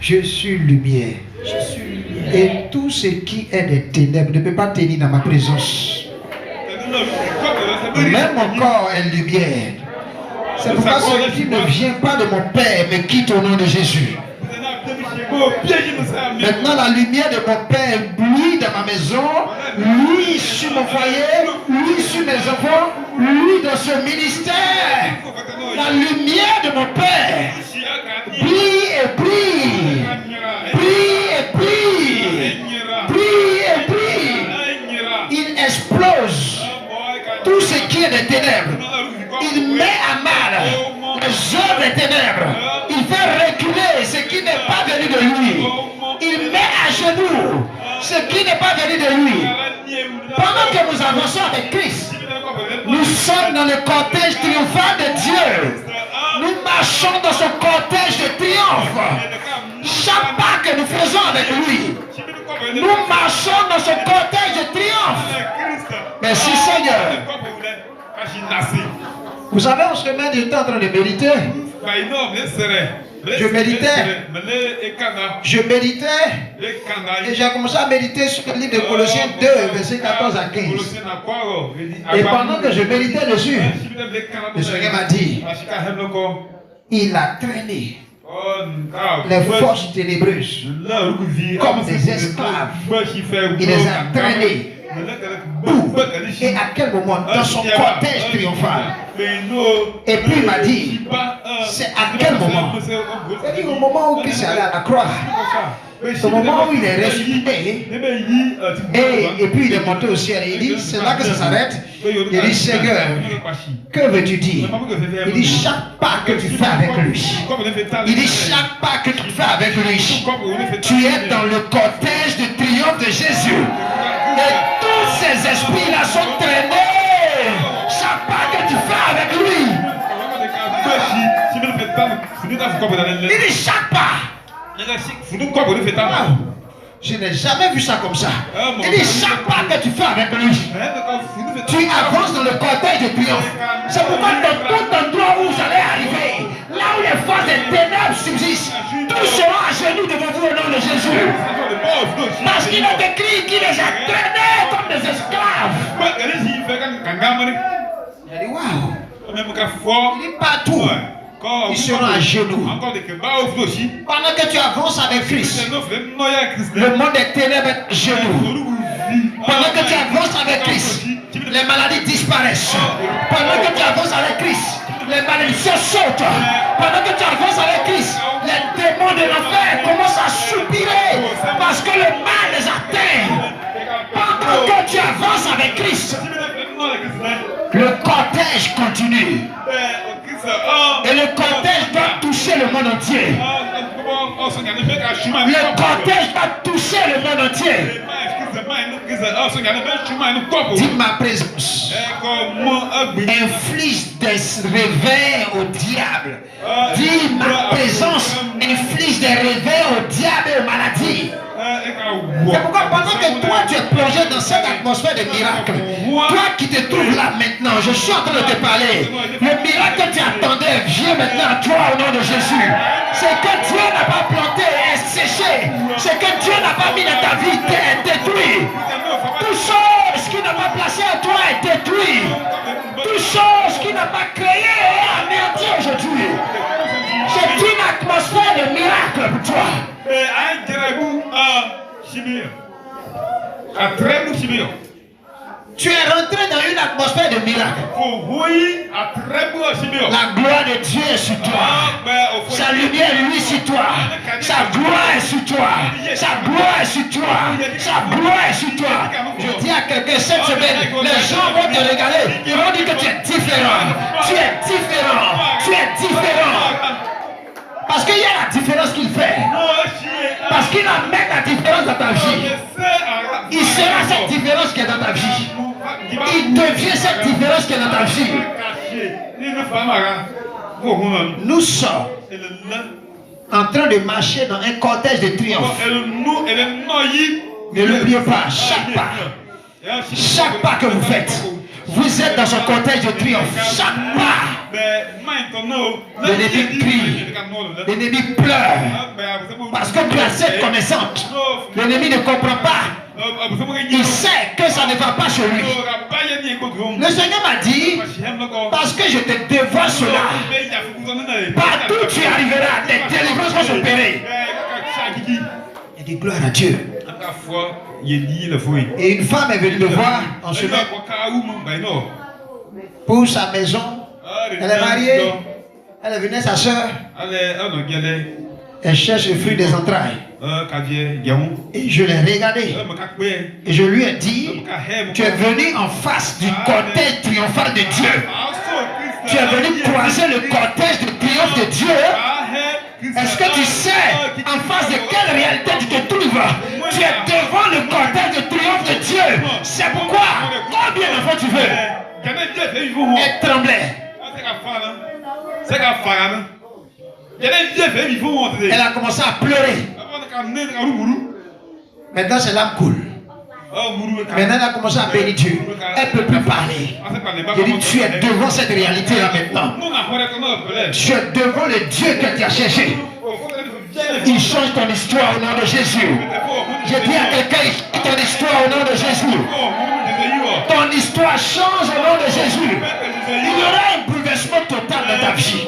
Je suis lumière. Et tout ce qui est des ténèbres ne peut pas tenir dans ma présence. Même mon corps est lumière. C'est pourquoi ce qui ne vient pas de mon Père me quitte au nom de Jésus. Maintenant, la lumière de mon Père brille dans ma maison, lui sur mon foyer, lui sur mes enfants, lui dans ce ministère. La lumière de mon Père brille et brille, brille et brille, brille et brille. Il explose tout ce qui est des ténèbres. Il met à mal les œuvres des ténèbres. Il fait reculer ce qui n'est pas venu de lui. Il met à genoux ce qui n'est pas venu de lui. Pendant que nous avançons avec Christ, nous sommes dans le cortège triomphal de Dieu. Nous marchons dans ce cortège de triomphe. Chaque pas que nous faisons avec lui, nous marchons dans ce cortège de triomphe. Merci Seigneur. Vous savez, on se met du temps en train de méditer. Je méditais et j'ai commencé à méditer sur le livre de Colossiens 2, versets 14 à 15. Et pendant que je méditais dessus, le Seigneur m'a dit, il a traîné les forces ténébreuses comme des esclaves. Il les a traînés. Et à quel moment? Dans son cortège triomphal. Et puis il m'a dit, c'est à quel moment? C'est-à-dire au moment où Christ est allé à la croix. Au moment où il est ressuscité. Et puis il est monté au ciel. Et il dit, c'est là que ça s'arrête. Il dit, Seigneur, que veux-tu dire? Il dit, chaque pas que tu fais avec lui. Il dit, chaque pas que tu fais avec lui, tu es dans le cortège de triomphe de Jésus. Et tous ces esprits-là sont traînés. Chaque pas que tu fais avec lui. Il dit, chaque pas. Je n'ai jamais vu ça comme ça. Il dit, chaque pas que tu fais avec lui, tu avances dans le cortège de triomphe. C'est pourquoi dans tout endroit où vous allez arriver, là où les forces des ténèbres subsistent, tous seront à genoux devant vous au nom de Jésus. Parce qu'il est écrit qu'il les a traînés comme des esclaves. Il a dit, waouh. Il dit partout. Ils seront à genoux. Pendant que tu avances avec Christ, le monde des ténèbres est à genoux. Pendant que tu avances avec Christ, les maladies disparaissent. Pendant que tu avances avec Christ, les malédictions sautent. Pendant que tu avances avec Christ, les démons de l'enfer commencent à soupirer parce que le mal les atteint. Pendant Quand tu avances avec Christ, le cortège continue. Et le cortège doit toucher le monde entier. Le cortège va toucher le monde entier. Dis ma présence inflige des réveils au diable. Dis ma présence inflige des réveils au diable et aux maladies. C'est pourquoi pendant que toi tu es plongé dans cette atmosphère de miracle, toi qui te trouves là maintenant, je suis en train de te parler, le miracle que tu attendais vient maintenant à toi au nom de Jésus. C'est que Dieu n'a pas planté et séché, c'est que Dieu n'a pas mis dans ta vie est détruit. Toute chose qui n'a pas placé en toi est détruit. Toute chose qui n'a pas créé est anéantie aujourd'hui. C'est une atmosphère de miracle pour toi. Tu es rentré dans une atmosphère de miracle. La gloire de Dieu est sur toi. Sa lumière, lui, sur toi. Sa gloire est sur toi. Sa gloire est sur toi. Sa gloire est sur toi. Je dis à quelqu'un cette semaine, les gens vont te regarder. Ils vont dire que tu es différent. Tu es différent. Tu es différent. Parce qu'il y a la différence qu'il fait. Parce qu'il amène la différence dans ta vie. Il sera cette différence qui est dans ta vie. Il devient cette différence qui est dans ta vie. Nous sommes en train de marcher dans un cortège de triomphe. Ne l'oubliez pas, chaque pas que vous faites, vous êtes dans un cortège de triomphe. Chaque pas. L'ennemi crie, l'ennemi pleure. Parce que tu as cette connaissance. L'ennemi ne comprend pas. Il sait que ça ne va pas chez lui. Le Seigneur m'a dit, parce que je te devance cela, partout où tu arriveras, tes délivrances vont s'opérer. Il dit gloire à Dieu. Et une femme est venue le voir en chemin pour sa maison. Elle est mariée. Elle est venue sa soeur. Elle cherche le fruit des entrailles. Et je l'ai regardé. Et je lui ai dit, tu es venu en face du cortège triomphal de Dieu. Tu es venu croiser le cortège de triomphe de Dieu. Est-ce que tu sais en face de quelle réalité tu te trouves? Tu es devant le cortège de triomphe de Dieu. C'est pourquoi, combien d'enfants tu veux? Elle tremblait. Elle a commencé à pleurer. Maintenant, ses larmes coulent. Maintenant, elle a commencé à bénir Dieu. Elle ne peut plus parler. Je dis, tu es devant cette réalité-là maintenant. Tu es devant le Dieu que tu as cherché. Il change ton histoire au nom de Jésus. Je dis à quelqu'un, il change ton histoire au nom de Jésus. Ton histoire change au nom de Jésus. Il y aura un bouleversement total dans ta vie.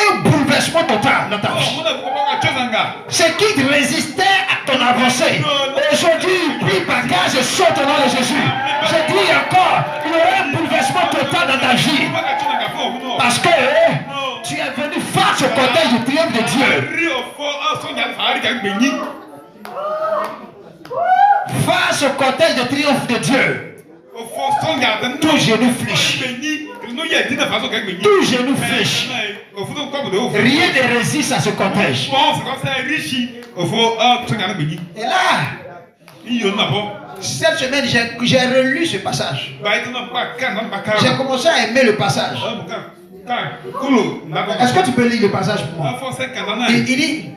Un bouleversement total dans ta vie. Ce qui résistait à ton avancée, aujourd'hui, pris bagage et saute au nom de Jésus. Je dis encore, il y aura un bouleversement total dans ta vie. Parce que tu es venu face au cortège du triomphe de Dieu. Face au cortège de triomphe de Dieu. Tout genou fléchit. Tout genou fléchit. Rien ne résiste à ce cortège. Et là, cette semaine, j'ai relu ce passage. J'ai commencé à aimer le passage. Est-ce que tu peux lire le passage pour moi? Il dit,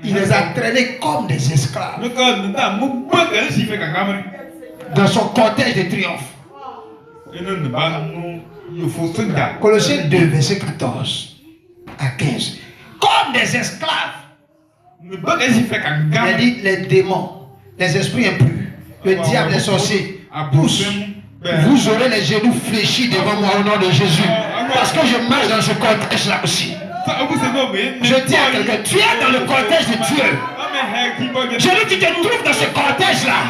il les a traînés comme des esclaves dans son cortège de triomphe. Colossiens 2, verset 14 à 15. Comme des esclaves. Il a dit les démons, les esprits impurs, le diable, les sorciers, tous, vous aurez les genoux fléchis devant moi au nom de Jésus. Parce que je marche dans ce cortège-là aussi. Je dis à quelqu'un, tu es dans le cortège de Dieu. Je dis, tu te trouves dans ce cortège-là.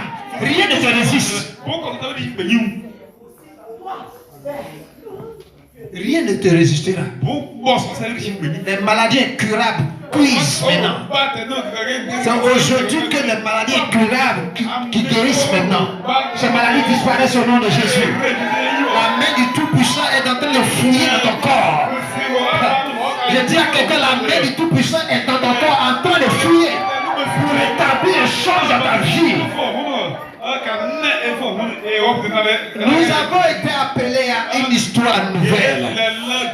Rien ne te résiste. Rien ne te résistera. Les maladies incurables cuisent maintenant. C'est aujourd'hui que les maladies incurables qui guérissent maintenant. Ces maladies disparaissent au nom de Jésus. La main du Tout-Puissant est en train de fouiller dans ton corps. Je dis à quelqu'un, la main du Tout-Puissant est dans ton corps en train de fouiller pour établir une chose dans ta vie. Nous avons été appelés à une histoire nouvelle.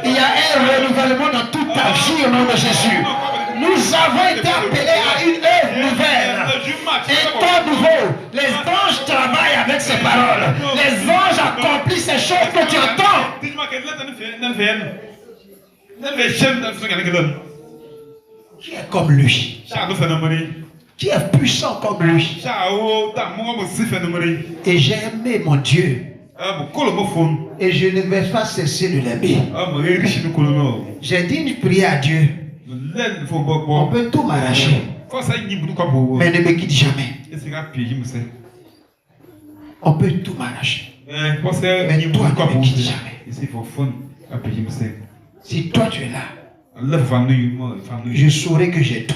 Il y a un renouvellement dans toute ta vie au nom de Jésus. Nous avons été appelés à une œuvre nouvelle. Un temps nouveau. Les anges travaillent avec ces paroles. Les anges accomplissent ces choses que tu entends. Qui est comme lui? Qui est puissant comme lui? Et j'ai aimé mon Dieu. Et je ne vais pas cesser de l'aimer. J'ai dit une prière à Dieu. On peut tout m'arracher, mais ne me quitte jamais. On peut tout m'arracher, mais toi ne me quitte jamais. Si toi tu es là, je saurai que j'ai tout.